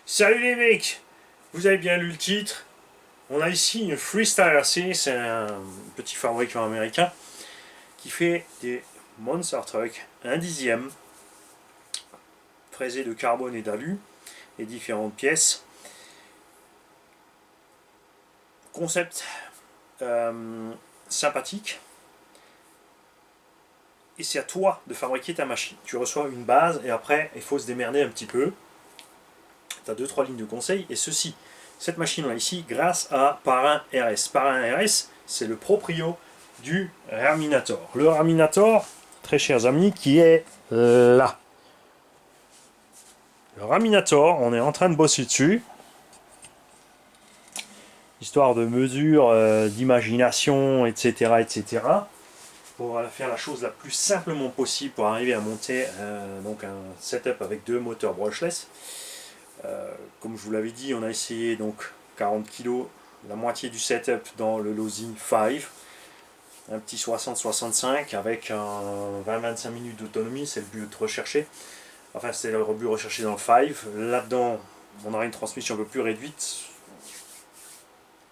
Salut les mecs. Vous avez bien lu le titre. On a ici une Freestyle RC, c'est un petit fabricant américain qui fait des Monster Truck 1/10 fraisés de carbone et d'alu et différentes pièces. Concept sympathique. Et c'est à toi de fabriquer ta machine. Tu reçois une base et après il faut se démerder un petit peu. Tu as 2-3 lignes de conseils et ceci, cette machine là ici, grâce à Parrain RS. Parrain RS, c'est le proprio du Raminator. Le Raminator, très chers amis, qui est là. Le Raminator, on est en train de bosser dessus. Histoire de mesure, d'imagination, etc., etc. Pour faire la chose la plus simplement possible pour arriver à monter donc un setup avec deux moteurs brushless. Comme je vous l'avais dit, on a essayé donc 40 kg, la moitié du setup dans le Lozi 5, un petit 60-65 avec 20-25 minutes d'autonomie, c'est le but recherché. Enfin, c'est le but recherché dans le 5. Là-dedans, on aura une transmission un peu plus réduite.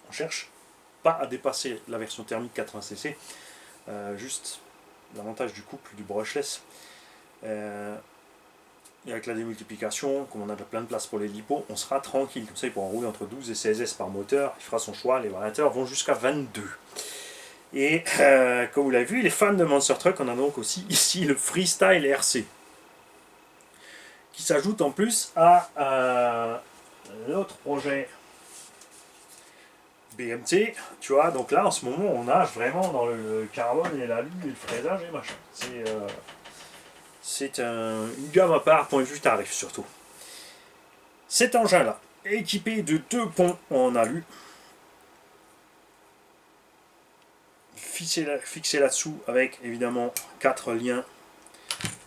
On cherche pas à dépasser la version thermique 80cc, juste l'avantage du couple du brushless. Et avec la démultiplication, comme on a plein de place pour les lipos, on sera tranquille. Comme ça, il pourra rouler entre 12 et 16 S par moteur. Il fera son choix. Les variateurs vont jusqu'à 22. Et comme vous l'avez vu, les fans de Monster Truck, on a donc aussi ici le Freestyle RC. Qui s'ajoute en plus à l'autre projet BMT. Tu vois, donc là, en ce moment, on nage vraiment dans le carbone et l'alu et le fraisage et machin. C'est une gamme à part, point de vue tarif surtout. Cet engin-là, équipé de deux ponts en alu, fixé là-dessous avec évidemment 4 liens.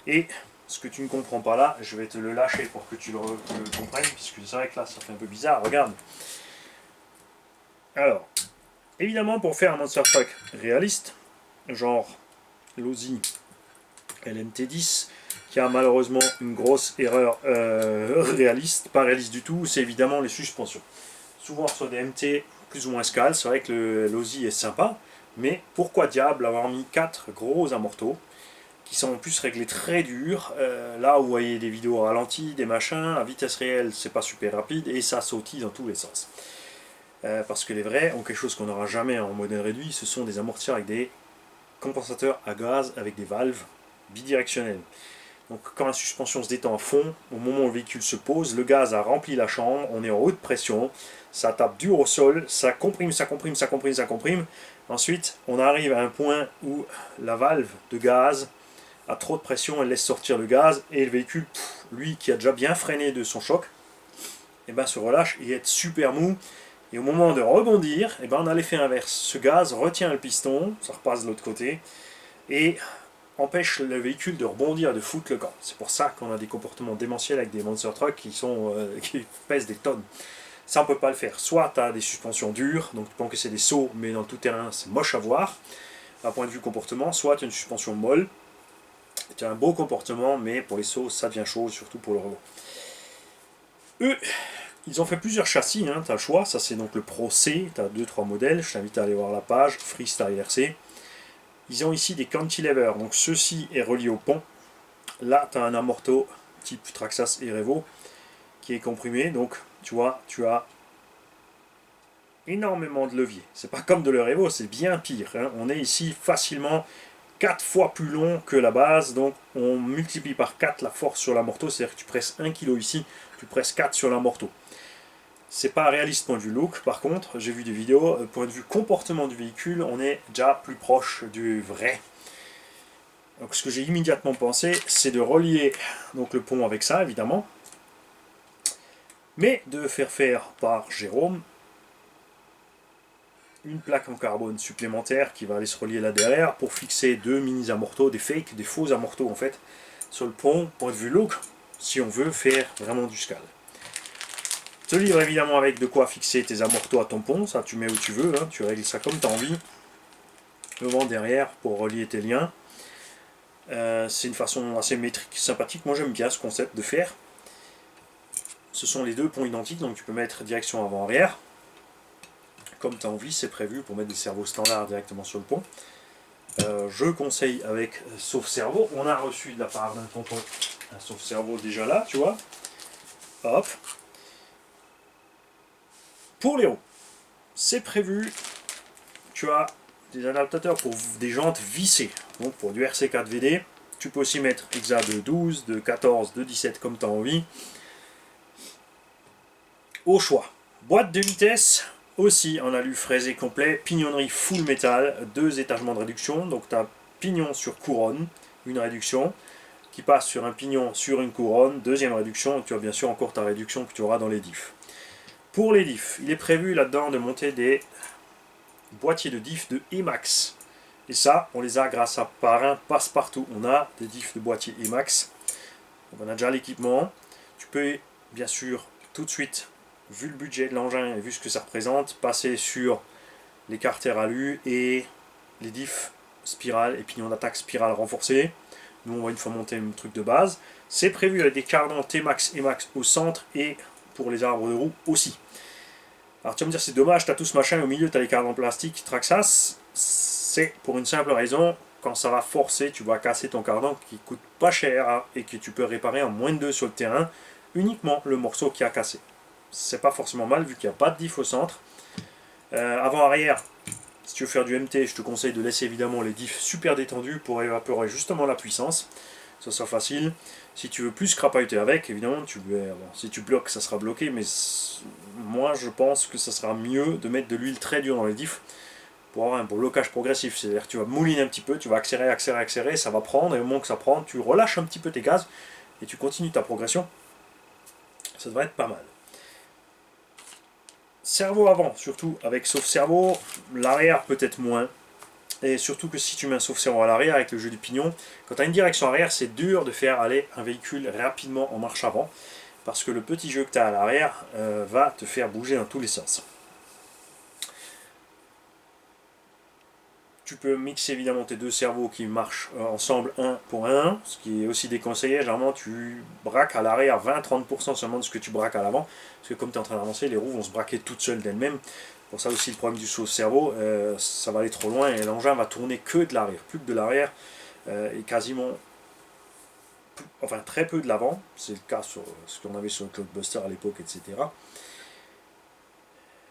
Et ce que tu ne comprends pas là, je vais te le lâcher pour que tu le comprennes, puisque c'est vrai que là, ça fait un peu bizarre. Regarde. Alors, évidemment, pour faire un Monster Truck réaliste, genre Lozi LMT10, qui a malheureusement une grosse erreur réaliste, pas réaliste du tout, c'est évidemment les suspensions. Souvent sur des MT plus ou moins scale, c'est vrai que le Lozi est sympa, mais pourquoi diable avoir mis 4 gros amortos qui sont en plus réglés très durs, là où vous voyez des vidéos ralenties, des machins, à vitesse réelle c'est pas super rapide et ça sautille dans tous les sens. Parce que les vrais ont quelque chose qu'on n'aura jamais en modèle réduit, ce sont des amortisseurs avec des compensateurs à gaz avec des valves bidirectionnelles. Donc quand la suspension se détend à fond, au moment où le véhicule se pose, le gaz a rempli la chambre, on est en haute pression, ça tape dur au sol, ça comprime, ça comprime, ça comprime, ça comprime. Ensuite, on arrive à un point où la valve de gaz a trop de pression, elle laisse sortir le gaz, et le véhicule, lui qui a déjà bien freiné de son choc, et ben, se relâche, il est super mou, et au moment de rebondir, et ben, on a l'effet inverse. Ce gaz retient le piston, ça repasse de l'autre côté, et empêche le véhicule de rebondir, de foutre le camp. C'est pour ça qu'on a des comportements démentiels avec des monster trucks qui pèsent des tonnes. Ça, on peut pas le faire. Soit tu as des suspensions dures, donc tu penses que c'est des sauts, mais dans le tout-terrain, c'est moche à voir, d'un point de vue comportement. Soit tu as une suspension molle, tu as un beau comportement, mais pour les sauts, ça devient chaud, surtout pour le rebond. Eux, ils ont fait plusieurs châssis, hein, tu as le choix. Ça, c'est donc le Pro C, tu as 2-3 modèles. Je t'invite à aller voir la page, Freestyle RC. Ils ont ici des cantilevers, donc ceci est relié au pont. Là, tu as un amorto type Traxxas et Revo qui est comprimé, donc tu vois, tu as énormément de levier. C'est pas comme de l'Erevo, c'est bien pire. Hein. On est ici facilement 4 fois plus long que la base, donc on multiplie par 4 la force sur l'amorto, c'est-à-dire que tu presses 1 kg ici, tu presses 4 sur l'amorto. C'est pas réaliste point de vue look, par contre, j'ai vu des vidéos, point de vue comportement du véhicule, on est déjà plus proche du vrai. Donc ce que j'ai immédiatement pensé, c'est de relier donc, le pont avec ça, évidemment, mais de faire par Jérôme une plaque en carbone supplémentaire qui va aller se relier là derrière pour fixer deux mini amortos, des fakes, des faux amortos en fait, sur le pont, point de vue look, si on veut faire vraiment du scale. Te livre évidemment avec de quoi fixer tes amortos à ton pont, ça tu mets où tu veux, hein, tu règles ça comme tu as envie. Le vent derrière pour relier tes liens. C'est une façon assez métrique, sympathique. Moi j'aime bien ce concept de faire. ce sont les deux ponts identiques, donc tu peux mettre direction avant-arrière. Comme tu as envie, c'est prévu pour mettre des servos standards directement sur le pont. Je conseille avec sauve-cerveau. On a reçu de la part d'un tonton un sauve-cerveau déjà là, tu vois. Hop. Pour les roues, c'est prévu. Tu as des adaptateurs pour des jantes vissées. Donc pour du RC4VD, tu peux aussi mettre exa de 12, de 14, de 17 comme tu as envie. Au choix. Boîte de vitesse, aussi en alu fraisé complet. Pignonnerie full métal, 2 étagements de réduction. Donc tu as pignon sur couronne, une réduction, qui passe sur un pignon sur une couronne, deuxième réduction. Et tu as bien sûr encore ta réduction que tu auras dans les diffs. Pour les diffs, il est prévu là-dedans de monter des boîtiers de diffs de Emax. Et ça, on les a grâce à Parrain Passe-Partout. On a des diffs de boîtiers Emax. On a déjà l'équipement. Tu peux bien sûr tout de suite, vu le budget de l'engin et vu ce que ça représente, passer sur les carters alu et les diffs spirale et pignon d'attaque spirale renforcé. Nous on va une fois monter un truc de base. C'est prévu avec des cardans T-Max et Max au centre et pour les arbres de roue aussi. Alors tu vas me dire c'est dommage, tu as tout ce machin au milieu, tu as les cardans plastiques Traxxas. C'est pour une simple raison, quand ça va forcer, tu vas casser ton cardan qui coûte pas cher et que tu peux réparer en moins de 2 sur le terrain, uniquement le morceau qui a cassé. C'est pas forcément mal vu qu'il n'y a pas de diff au centre. Avant-arrière, si tu veux faire du MT, je te conseille de laisser évidemment les diffs super détendus pour évaporer justement la puissance. Ça sera facile. Si tu veux plus crapahuter avec, évidemment, si tu bloques, ça sera bloqué, mais moi je pense que ça sera mieux de mettre de l'huile très dure dans les diffs pour avoir un blocage progressif. C'est-à-dire que tu vas mouliner un petit peu, tu vas accélérer, accélérer, accélérer, ça va prendre, et au moment que ça prend, tu relâches un petit peu tes gaz et tu continues ta progression. Ça devrait être pas mal. Cerveau avant, surtout avec sauve-cerveau, l'arrière peut-être moins. Et surtout que si tu mets un sauve-cerveau à l'arrière avec le jeu du pignon, quand tu as une direction arrière, c'est dur de faire aller un véhicule rapidement en marche avant. Parce que le petit jeu que tu as à l'arrière va te faire bouger dans tous les sens. Tu peux mixer évidemment tes deux cerveaux qui marchent ensemble un pour un, ce qui est aussi déconseillé. Généralement, tu braques à l'arrière 20-30% seulement de ce que tu braques à l'avant. Parce que comme tu es en train d'avancer, les roues vont se braquer toutes seules d'elles-mêmes. Pour ça aussi, le problème du sauve-cerveau, ça va aller trop loin et l'engin va tourner que de l'arrière. Plus que de l'arrière et quasiment, enfin très peu de l'avant. C'est le cas sur ce qu'on avait sur le Cloudbuster à l'époque, etc.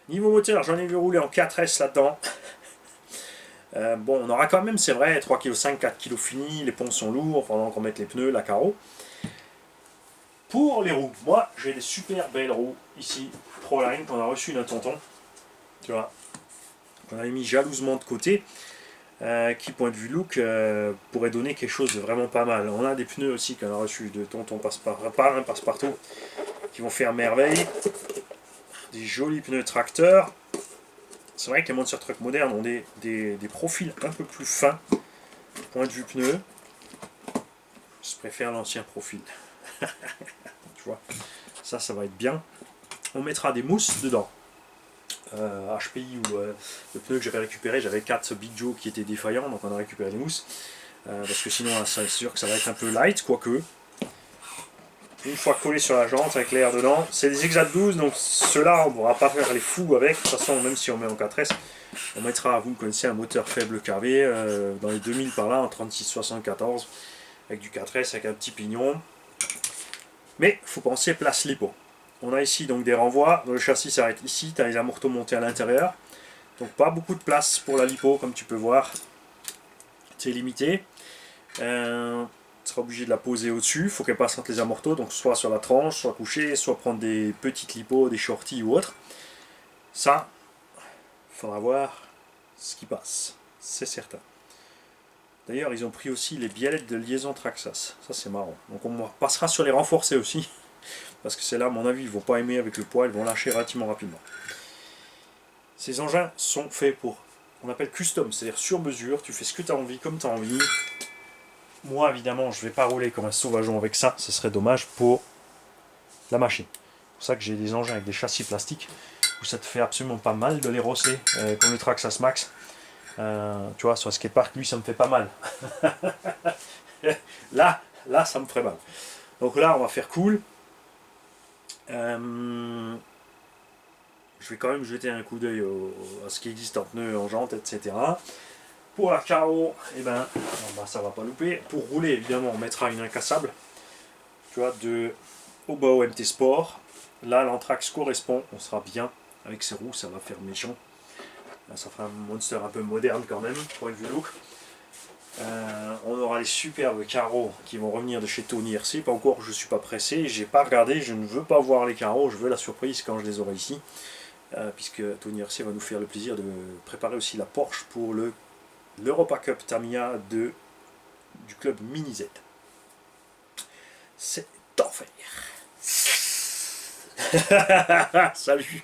Niveau moteur, j'en ai vu rouler en 4S là-dedans. Bon, on aura quand même, c'est vrai, 3,5 kg, 4 kg fini, les ponts sont lourds, pendant qu'on mette les pneus, la carreau. Pour les roues, moi j'ai des super belles roues ici, Proline, qu'on a reçu d'un tonton, tu vois, qu'on avait mis jalousement de côté, qui, point de vue look, pourrait donner quelque chose de vraiment pas mal. On a des pneus aussi qu'on a reçu de tonton Passe-Partout, qui vont faire merveille, des jolis pneus tracteurs. C'est vrai que les monster trucks modernes ont des profils un peu plus fins. Point de vue pneu, je préfère l'ancien profil. Tu vois, ça va être bien. On mettra des mousses dedans. HPI ou le pneu que j'avais récupéré, j'avais 4 Big Joe qui étaient défaillants, donc on a récupéré des mousses. Parce que sinon, c'est sûr que ça va être un peu light, quoique. Une fois collé sur la jante avec l'air dedans, c'est des Exa 12, donc ceux-là on ne pourra pas faire les fous avec. De toute façon, même si on met en 4S, on mettra, vous connaissez, un moteur faible carré dans les 2000 par là, en 36-74, avec du 4S, avec un petit pignon. Mais il faut penser place lipo. On a ici donc des renvois, le châssis s'arrête ici, tu as les amortos montés à l'intérieur. Donc pas beaucoup de place pour la lipo, comme tu peux voir. C'est limité. Tu seras obligé de la poser au-dessus, il faut qu'elle passe entre les amortos, donc soit sur la tranche, soit couchée, soit prendre des petites lipos, des shorties ou autres. Ça, il faudra voir ce qui passe, c'est certain. D'ailleurs, ils ont pris aussi les biellettes de liaison Traxxas, ça c'est marrant. Donc on passera sur les renforcés aussi, parce que c'est là, à mon avis, ils ne vont pas aimer avec le poids, ils vont lâcher relativement rapidement. Ces engins sont faits pour, on appelle custom, c'est-à-dire sur mesure, tu fais ce que tu as envie, comme tu as envie. Moi, évidemment, je ne vais pas rouler comme un sauvageon avec ça, ce serait dommage pour la machine. C'est pour ça que j'ai des engins avec des châssis plastiques où ça te fait absolument pas mal de les rosser, comme le Traxxas Max. Tu vois, sur un skatepark, lui, ça me fait pas mal. là, ça me ferait mal. Donc là, on va faire cool. Je vais quand même jeter un coup d'œil à ce qui existe en pneus, en jantes, etc. Pour la carreau, eh ben, ça va pas louper. Pour rouler, évidemment, on mettra une incassable. Tu vois, de Obao MT Sport. Là, l'Anthrax correspond, on sera bien. Avec ses roues, ça va faire méchant. Là, ça fera un monster un peu moderne quand même, point de vue look. On aura les superbes carreaux qui vont revenir de chez Tony RC. Pas encore, je suis pas pressé, j'ai pas regardé, je ne veux pas voir les carreaux, je veux la surprise quand je les aurai ici. Puisque Tony RC va nous faire le plaisir de préparer aussi la Porsche pour l'Europa Cup Tamiya du club Mini Z. C'est enfer. Salut.